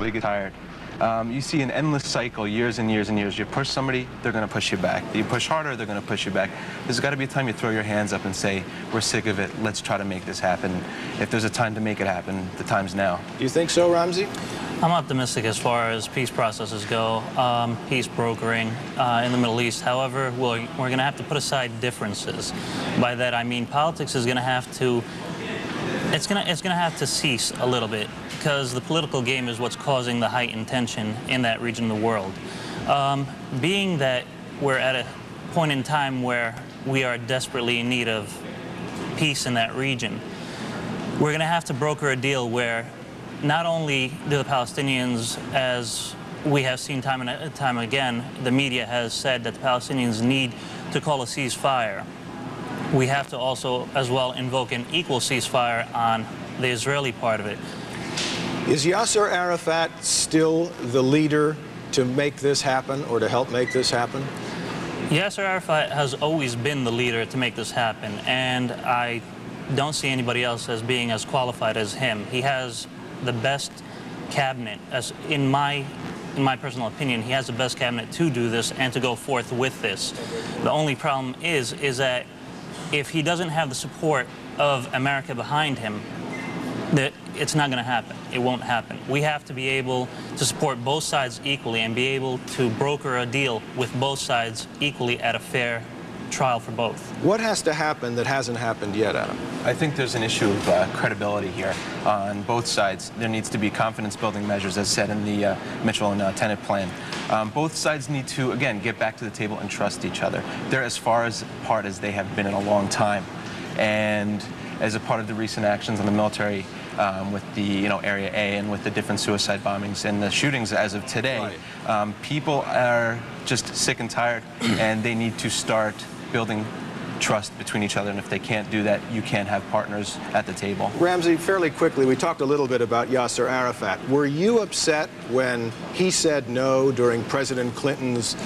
They get tired. You see an endless cycle, years and years and years. You push somebody, they're going to push you back. You push harder, they're going to push you back. There's got to be a time you throw your hands up and say, we're sick of it, let's try to make this happen. If there's a time to make it happen, the time's now. Do you think so, Ramsey? I'm optimistic as far as peace processes go, peace brokering in the Middle East. However, we're going to have to put aside differences. By that I mean politics is going to have to, it's going to have to cease a little bit, because the political game is what's causing the heightened tension in that region of the world. Being that we're at a point in time where we are desperately in need of peace in that region, we're going to have to broker a deal where not only do the Palestinians, as we have seen time and time again, the media has said that the Palestinians need to call a ceasefire. We have to also as well invoke an equal ceasefire on the Israeli part of it. Is Yasser Arafat still the leader to make this happen, or to help make this happen? Yasser Arafat has always been the leader to make this happen, and I don't see anybody else as being as qualified as him. He has the best cabinet, as in my personal opinion, he has the best cabinet to do this and to go forth with this. The only problem is that if he doesn't have the support of America behind him, that it's not going to happen. It won't happen. We have to be able to support both sides equally and be able to broker a deal with both sides equally at a fair trial for both. What has to happen that hasn't happened yet, Adam? I think there's an issue of credibility here on both sides. There needs to be confidence-building measures, as said in the Mitchell and Tenet plan. Both sides need to, again, get back to the table and trust each other. They're as far apart as they have been in a long time. And as a part of the recent actions on the military with the Area A and with the different suicide bombings and the shootings as of today, right, people are just sick and tired, and they need to start building trust between each other, and if they can't do that, you can't have partners at the table. Ramsey, fairly quickly, we talked a little bit about Yasser Arafat. Were you upset when he said no during President Clinton's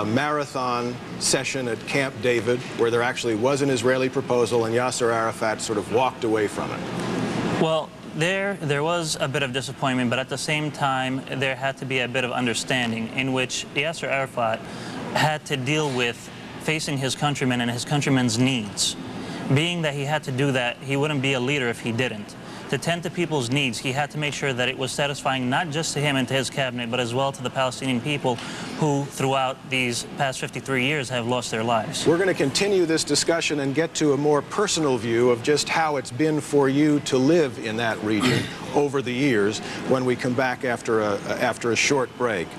marathon session at Camp David, where there actually was an Israeli proposal and Yasser Arafat sort of walked away from it? Well, there was a bit of disappointment, but at the same time, there had to be a bit of understanding in which Yasser Arafat had to deal with facing his countrymen and his countrymen's needs. Being that he had to do that, he wouldn't be a leader if he didn't. To tend to people's needs, he had to make sure that it was satisfying not just to him and to his cabinet, but as well to the Palestinian people who, throughout these past 53 years, have lost their lives. We're going to continue this discussion and get to a more personal view of just how it's been for you to live in that region over the years when we come back after a short break.